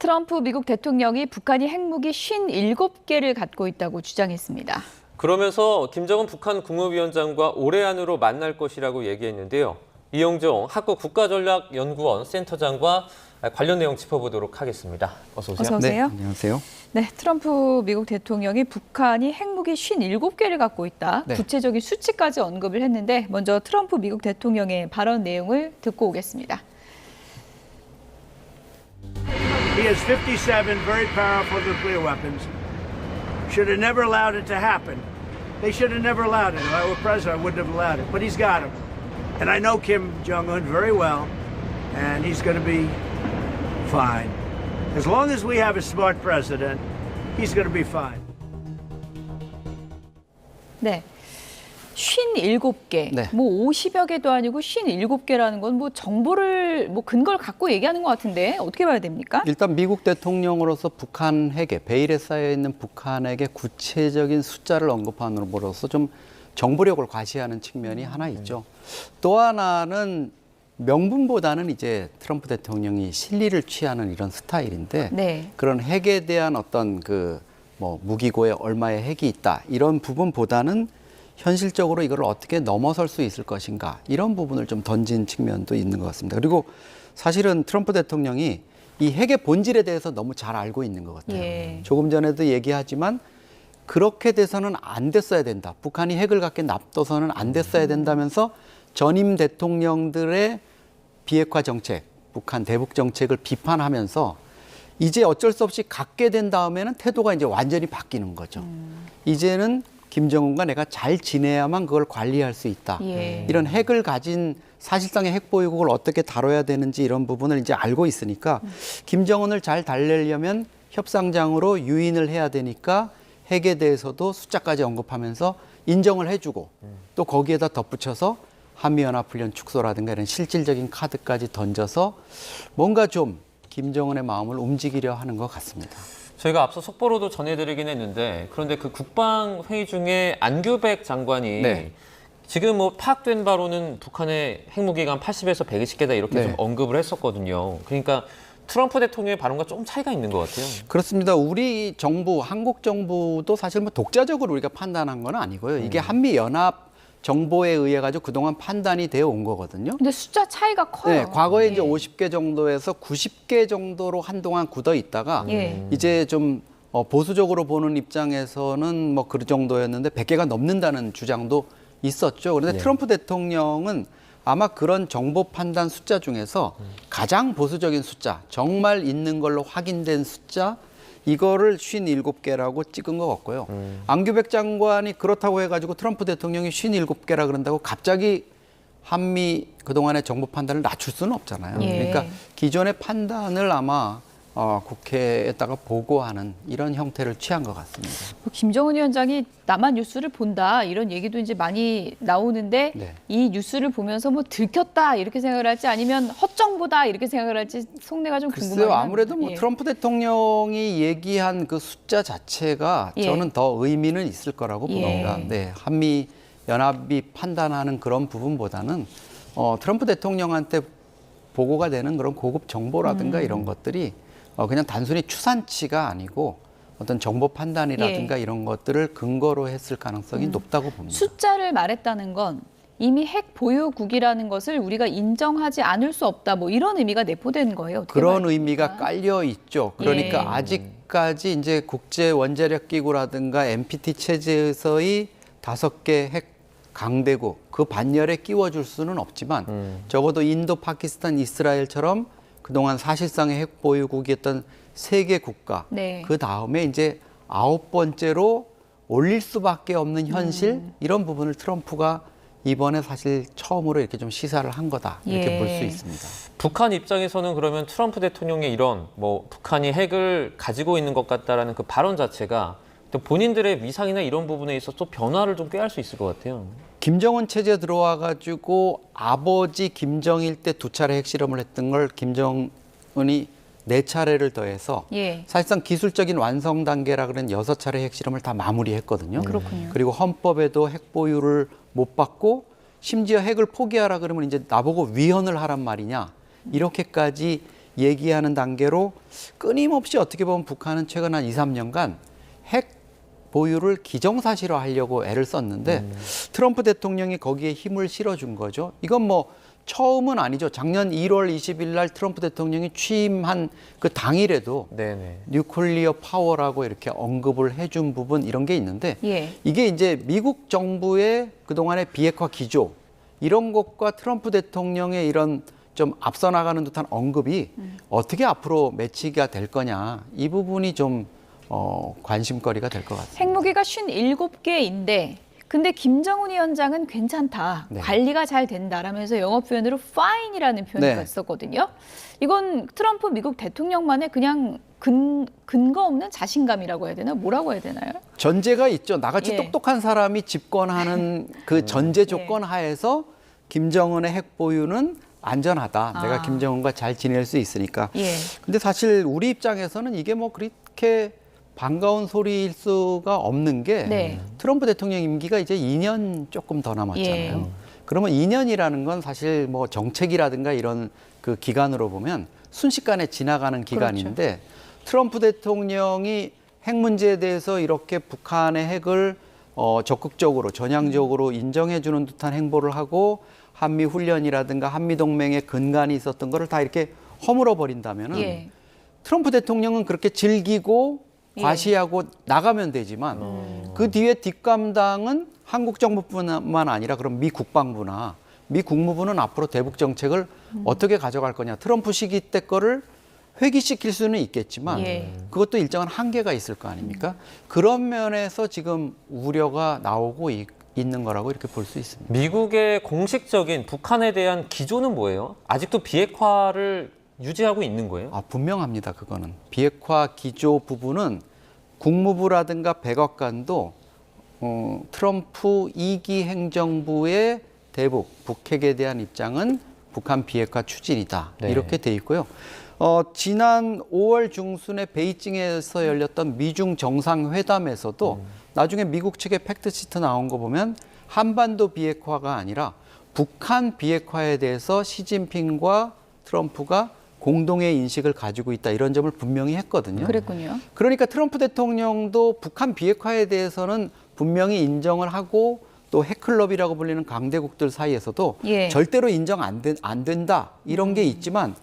트럼프 미국 대통령이 북한이 핵무기 57개를 갖고 있다고 주장했습니다. 그러면서 김정은 북한 국무위원장과 올해 안으로 만날 것이라고 얘기했는데요. 이영종 한국국가전략연구원 센터장과 관련 내용 짚어보도록 하겠습니다. 어서 오세요. 어서 오세요. 네, 안녕하세요. 네, 트럼프 미국 대통령이 북한이 핵무기 57개를 갖고 있다. 네. 구체적인 수치까지 언급을 했는데 먼저 트럼프 미국 대통령의 발언 내용을 듣고 오겠습니다. He has 57 very powerful nuclear weapons. Should have never allowed it to happen. They should have never allowed it. If I were president, I wouldn't have allowed it. But he's got them. And I know Kim Jong-un very well, and he's going to be fine. As long as we have a smart president, he's going to be fine. 네. 57개, 네. 뭐 50여 개도 아니고 57개라는 건 뭐 정보를 뭐 근거를 갖고 얘기하는 것 같은데 어떻게 봐야 됩니까? 일단 미국 대통령으로서 북한 핵에 베일에 쌓여 있는 북한에게 구체적인 숫자를 언급함으로써 좀 정보력을 과시하는 측면이 하나 있죠. 또 하나는 명분보다는 이제 트럼프 대통령이 실리를 취하는 이런 스타일인데 네. 그런 핵에 대한 어떤 그 뭐 무기고에 얼마의 핵이 있다 이런 부분보다는 현실적으로 이걸 어떻게 넘어설 수 있을 것인가 이런 부분을 좀 던진 측면도 있는 것 같습니다. 그리고 사실은 트럼프 대통령이 이 핵의 본질에 대해서 너무 잘 알고 있는 것 같아요. 예. 조금 전에도 얘기하지만 그렇게 돼서는 안 됐어야 된다. 북한이 핵을 갖게 놔둬서는 안 됐어야 된다면서 전임 대통령들의 비핵화 정책, 북한 대북 정책을 비판하면서 이제 어쩔 수 없이 갖게 된 다음에는 태도가 이제 완전히 바뀌는 거죠. 이제는 김정은과 내가 잘 지내야만 그걸 관리할 수 있다. 예. 이런 핵을 가진 사실상의 핵 보유국을 어떻게 다뤄야 되는지 이런 부분을 이제 알고 있으니까 김정은을 잘 달래려면 협상장으로 유인을 해야 되니까 핵에 대해서도 숫자까지 언급하면서 인정을 해주고 또 거기에다 덧붙여서 한미연합훈련 축소라든가 이런 실질적인 카드까지 던져서 뭔가 좀 김정은의 마음을 움직이려 하는 것 같습니다. 저희가 앞서 속보로도 전해드리긴 했는데 그런데 그 국방회의 중에 안규백 장관이 네. 지금 뭐 파악된 바로는 북한의 핵무기가 한 80에서 120개다 이렇게 네. 좀 언급을 했었거든요. 그러니까 트럼프 대통령의 발언과 좀 차이가 있는 것 같아요. 그렇습니다. 우리 정부, 한국 정부도 사실 뭐 독자적으로 우리가 판단한 건 아니고요. 이게 한미연합 정보에 의해 가지고 그동안 판단이 되어 온 거거든요. 근데 숫자 차이가 커요. 네, 과거에 예. 이제 50개 정도에서 90개 정도로 한동안 굳어 있다가 예. 이제 좀 보수적으로 보는 입장에서는 뭐 그 정도였는데 100개가 넘는다는 주장도 있었죠. 그런데 트럼프 대통령은 아마 그런 정보 판단 숫자 중에서 가장 보수적인 숫자, 정말 있는 걸로 확인된 숫자 이거를 57개라고 찍은 것 같고요. 안규백 장관이 그렇다고 해가지고 트럼프 대통령이 57개라 그런다고 갑자기 한미 그동안의 정보 판단을 낮출 수는 없잖아요. 예. 그러니까 기존의 판단을 아마 국회에다가 보고하는 이런 형태를 취한 것 같습니다. 김정은 위원장이 남한 뉴스를 본다 이런 얘기도 이제 많이 나오는데 네. 이 뉴스를 보면서 뭐 들켰다 이렇게 생각을 할지 아니면 헛정보다 이렇게 생각을 할지 속내가 좀 궁금해요. 글쎄요. 아무래도 뭐 트럼프 대통령이 얘기한 그 숫자 자체가 예. 저는 더 의미는 있을 거라고 예. 봅니다. 네, 한미 연합이 판단하는 그런 부분보다는 트럼프 대통령한테 보고가 되는 그런 고급 정보라든가 이런 것들이 그냥 단순히 추산치가 아니고 어떤 정보 판단이라든가 예. 이런 것들을 근거로 했을 가능성이 높다고 봅니다. 숫자를 말했다는 건 이미 핵 보유국이라는 것을 우리가 인정하지 않을 수 없다 뭐 이런 의미가 내포된 거예요. 어떻게 그런 봐야 의미가 됩니까? 깔려 있죠. 그러니까 예. 아직까지 이제 국제 원자력 기구라든가 NPT 체제에서의 5개 핵 강대국 그 반열에 끼워줄 수는 없지만 적어도 인도, 파키스탄, 이스라엘처럼 그동안 사실상의 핵 보유국이었던 3개 국가 네. 그 다음에 이제 9번째로 올릴 수밖에 없는 현실 이런 부분을 트럼프가 이번에 사실 처음으로 이렇게 좀 시사를 한 거다 이렇게 예. 볼 수 있습니다. 북한 입장에서는 그러면 트럼프 대통령의 이런 뭐 북한이 핵을 가지고 있는 것 같다라는 그 발언 자체가 또 본인들의 위상이나 이런 부분에 있어서 또 변화를 좀 꾀할 수 있을 것 같아요. 김정은 체제 들어와 가지고 아버지 김정일 때 2차례 핵실험을 했던 걸 김정은이 4차례를 더해서 예. 사실상 기술적인 완성 단계라 그런 6차례 핵실험을 다 마무리했거든요. 그렇군요. 그리고 헌법에도 핵 보유를 못 받고 심지어 핵을 포기하라 그러면 이제 나보고 위헌을 하란 말이냐 이렇게까지 얘기하는 단계로 끊임없이 어떻게 보면 북한은 최근 한 2, 3년간 핵 보유를 기정사실화하려고 애를 썼는데 트럼프 대통령이 거기에 힘을 실어준 거죠. 이건 뭐 처음은 아니죠. 작년 1월 20일 날 트럼프 대통령이 취임한 그 당일에도 네네. 뉴클리어 파워라고 이렇게 언급을 해준 부분 이런 게 있는데 예. 이게 이제 미국 정부의 그동안의 비핵화 기조 이런 것과 트럼프 대통령의 이런 좀 앞서 나가는 듯한 언급이 어떻게 앞으로 매치가 될 거냐 이 부분이 좀 관심거리가 될 것 같습니다. 핵무기가 57개인데 근데 김정은 위원장은 괜찮다. 네. 관리가 잘 된다라면서 영어 표현으로 fine이라는 표현을 네. 썼거든요. 이건 트럼프 미국 대통령만의 그냥 근거 없는 자신감이라고 해야 되나? 뭐라고 해야 되나요? 전제가 있죠. 나같이 예. 똑똑한 사람이 집권하는 그 전제 조건 하에서 김정은의 핵 보유는 안전하다. 내가 김정은과 잘 지낼 수 있으니까. 예. 근데 사실 우리 입장에서는 이게 뭐 그렇게 반가운 소리일 수가 없는 게 네. 트럼프 대통령 임기가 이제 2년 조금 더 남았잖아요. 예. 그러면 2년이라는 건 사실 뭐 정책이라든가 이런 그 기간으로 보면 순식간에 지나가는 기간인데 트럼프 대통령이 핵 문제에 대해서 이렇게 북한의 핵을 적극적으로 전향적으로 인정해 주는 듯한 행보를 하고 한미 훈련이라든가 한미 동맹의 근간이 있었던 거를 다 이렇게 허물어 버린다면은 예. 트럼프 대통령은 그렇게 즐기고 예. 과시하고 나가면 되지만 그 뒤에 뒷감당은 한국 정부뿐만 아니라 그럼 미 국방부나 미 국무부는 앞으로 대북 정책을 어떻게 가져갈 거냐. 트럼프 시기 때 거를 회귀시킬 수는 있겠지만 예. 그것도 일정한 한계가 있을 거 아닙니까? 그런 면에서 지금 우려가 나오고 있는 거라고 이렇게 볼 수 있습니다. 미국의 공식적인 북한에 대한 기조는 뭐예요? 아직도 비핵화를 유지하고 있는 거예요? 분명합니다. 그거는. 비핵화 기조 부분은 국무부라든가 백악관도 트럼프 2기 행정부의 대북, 북핵에 대한 입장은 북한 비핵화 추진이다. 네. 이렇게 돼 있고요. 지난 5월 중순에 베이징에서 열렸던 미중 정상회담에서도 나중에 미국 측의 팩트시트 나온 거 보면 한반도 비핵화가 아니라 북한 비핵화에 대해서 시진핑과 트럼프가 공동의 인식을 가지고 있다 이런 점을 분명히 했거든요. 그랬군요. 그러니까 트럼프 대통령도 북한 비핵화에 대해서는 분명히 인정을 하고 또 핵클럽이라고 불리는 강대국들 사이에서도 예. 절대로 인정 안 된다 이런 게 있지만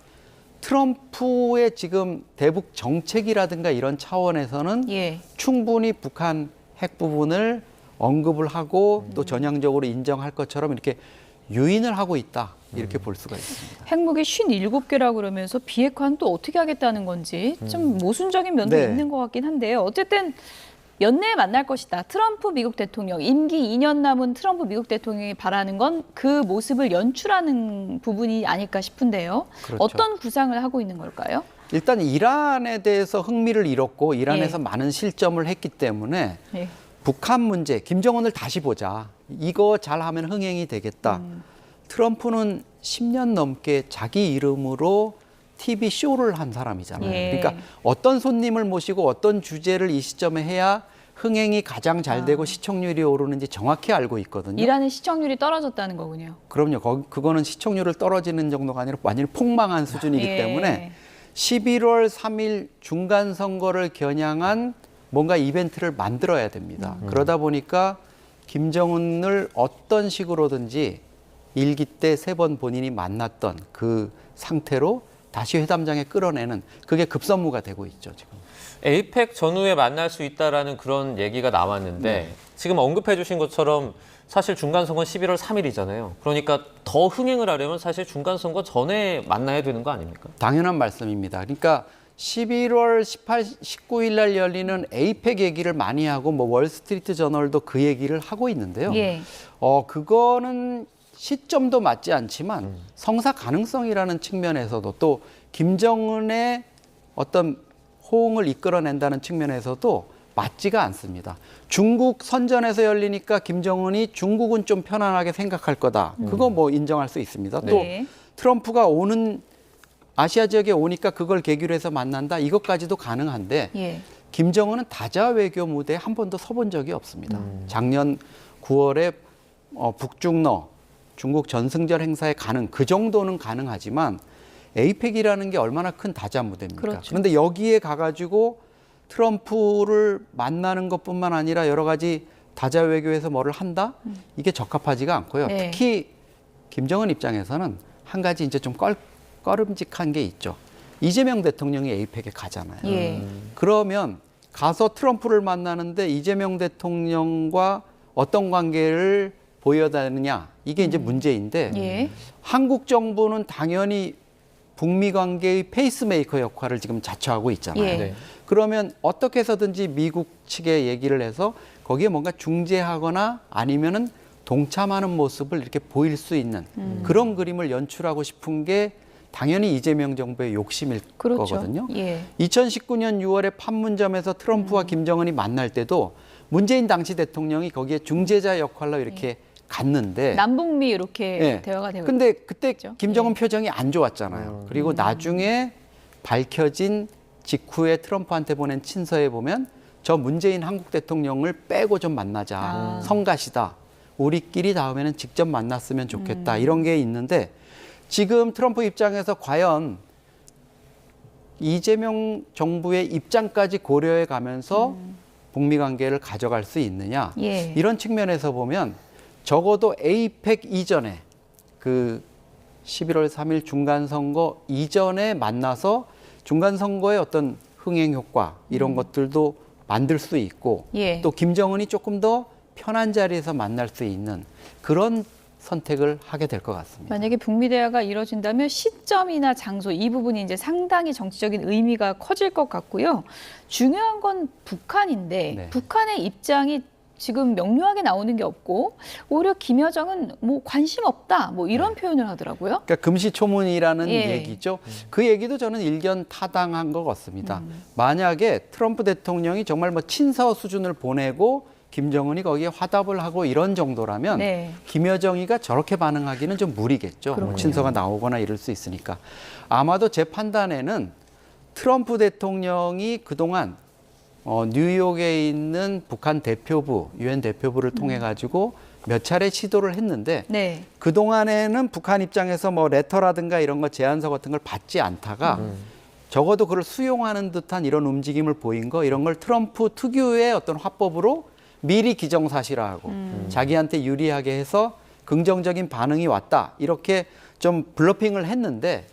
트럼프의 지금 대북 정책이라든가 이런 차원에서는 예. 충분히 북한 핵 부분을 언급을 하고 또 전향적으로 인정할 것처럼 이렇게 유인을 하고 있다. 이렇게 볼 수가 있습니다. 핵무기 57개라고 그러면서 비핵화는 또 어떻게 하겠다는 건지 좀 모순적인 면도 네. 있는 것 같긴 한데요. 어쨌든 연내에 만날 것이다. 트럼프 미국 대통령, 임기 2년 남은 트럼프 미국 대통령이 바라는 건 그 모습을 연출하는 부분이 아닐까 싶은데요. 그렇죠. 어떤 구상을 하고 있는 걸까요? 일단 이란에 대해서 흥미를 잃었고 이란에서 예. 많은 실점을 했기 때문에 예. 북한 문제, 김정은을 다시 보자. 이거 잘하면 흥행이 되겠다. 트럼프는 10년 넘게 자기 이름으로 TV 쇼를 한 사람이잖아요. 예. 그러니까 어떤 손님을 모시고 어떤 주제를 이 시점에 해야 흥행이 가장 잘 되고 시청률이 오르는지 정확히 알고 있거든요. 이란의 시청률이 떨어졌다는 거군요. 그럼요. 그거는 시청률을 떨어지는 정도가 아니라 완전히 폭망한 수준이기 예. 때문에 11월 3일 중간 선거를 겨냥한 뭔가 이벤트를 만들어야 됩니다. 그러다 보니까 김정은을 어떤 식으로든지 일기 때 3번 본인이 만났던 그 상태로 다시 회담장에 끌어내는 그게 급선무가 되고 있죠, 지금. 에이펙 전후에 만날 수 있다라는 그런 얘기가 나왔는데 지금 언급해 주신 것처럼 사실 중간선거는 11월 3일이잖아요. 그러니까 더 흥행을 하려면 사실 중간선거 전에 만나야 되는 거 아닙니까? 당연한 말씀입니다. 그러니까 11월 18, 19일 날 열리는 에이펙 얘기를 많이 하고 뭐 월스트리트 저널도 그 얘기를 하고 있는데요. 예. 그거는 시점도 맞지 않지만 성사 가능성이라는 측면에서도 또 김정은의 어떤 호응을 이끌어낸다는 측면에서도 맞지가 않습니다. 중국 선전에서 열리니까 김정은이 중국은 좀 편안하게 생각할 거다. 그거 뭐 인정할 수 있습니다. 또 네. 트럼프가 오는 아시아 지역에 오니까 그걸 계기로 해서 만난다. 이것까지도 가능한데 예. 김정은은 다자 외교 무대에 한 번도 서본 적이 없습니다. 작년 9월에 북중러 중국 전승절 행사에 가는 그 정도는 가능하지만 에이펙이라는 게 얼마나 큰 다자 무대입니까? 그렇죠. 그런데 여기에 가가지고 트럼프를 만나는 것뿐만 아니라 여러 가지 다자 외교에서 뭐를 한다? 이게 적합하지가 않고요. 네. 특히 김정은 입장에서는 한 가지 이제 좀 꺼름직한 게 있죠. 이재명 대통령이 에이펙에 가잖아요. 예. 그러면 가서 트럼프를 만나는데 이재명 대통령과 어떤 관계를 보여야 되느냐 이게 이제 문제인데 예. 한국 정부는 당연히 북미 관계의 페이스메이커 역할을 지금 자처하고 있잖아요. 예. 네. 그러면 어떻게 해서든지 미국 측에 얘기를 해서 거기에 뭔가 중재하거나 아니면은 동참하는 모습을 이렇게 보일 수 있는 그런 그림을 연출하고 싶은 게 당연히 이재명 정부의 욕심일 그렇죠. 거거든요. 예. 2019년 6월에 판문점에서 트럼프와 김정은이 만날 때도 문재인 당시 대통령이 거기에 중재자 역할로 이렇게 갔는데 남북미 이렇게 예. 대화가 되고 근데 그때 있죠. 김정은 예. 표정이 안 좋았잖아요. 그리고 나중에 밝혀진 직후에 트럼프한테 보낸 친서에 보면 저 문재인 한국 대통령을 빼고 좀 만나자. 아. 성가시다. 우리끼리 다음에는 직접 만났으면 좋겠다. 이런 게 있는데 지금 트럼프 입장에서 과연 이재명 정부의 입장까지 고려해 가면서 북미 관계를 가져갈 수 있느냐. 예. 이런 측면에서 보면 적어도 에이펙 이전에 그 11월 3일 중간선거 이전에 만나서 중간선거의 어떤 흥행 효과 이런 것들도 만들 수 있고 예. 또 김정은이 조금 더 편한 자리에서 만날 수 있는 그런 선택을 하게 될 것 같습니다. 만약에 북미 대화가 이루어진다면 시점이나 장소 이 부분이 이제 상당히 정치적인 의미가 커질 것 같고요. 중요한 건 북한인데 네. 북한의 입장이 지금 명료하게 나오는 게 없고 오히려 김여정은 뭐 관심 없다 뭐 이런 표현을 하더라고요. 그러니까 금시초문이라는 예. 얘기죠. 그 얘기도 저는 일견 타당한 것 같습니다. 만약에 트럼프 대통령이 정말 뭐 친서 수준을 보내고 김정은이 거기에 화답을 하고 이런 정도라면 네. 김여정이가 저렇게 반응하기는 좀 무리겠죠. 뭐 그렇군요. 친서가 나오거나 이럴 수 있으니까. 아마도 제 판단에는 트럼프 대통령이 그동안 뉴욕에 있는 북한 대표부, 유엔 대표부를 통해 가지고 몇 차례 시도를 했는데 네. 그동안에는 북한 입장에서 뭐 레터라든가 이런 거 제안서 같은 걸 받지 않다가 적어도 그걸 수용하는 듯한 이런 움직임을 보인 거 이런 걸 트럼프 특유의 어떤 화법으로 미리 기정사실화하고 자기한테 유리하게 해서 긍정적인 반응이 왔다. 이렇게 좀 블러핑을 했는데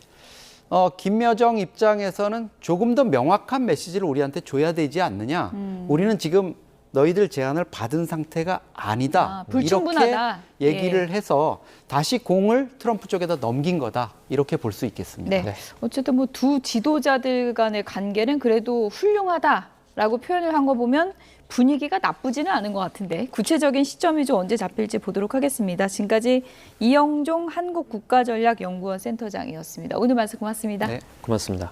김여정 입장에서는 조금 더 명확한 메시지를 우리한테 줘야 되지 않느냐. 우리는 지금 너희들 제안을 받은 상태가 아니다. 아, 불충분하다. 이렇게 얘기를 해서 다시 공을 트럼프 쪽에다 넘긴 거다. 이렇게 볼 수 있겠습니다. 네. 어쨌든 뭐 두 지도자들 간의 관계는 그래도 훌륭하다라고 표현을 한 거 보면 분위기가 나쁘지는 않은 것 같은데 구체적인 시점이 좀 언제 잡힐지 보도록 하겠습니다. 지금까지 이영종 한국국가전략연구원 센터장이었습니다. 오늘 말씀 고맙습니다. 네. 고맙습니다.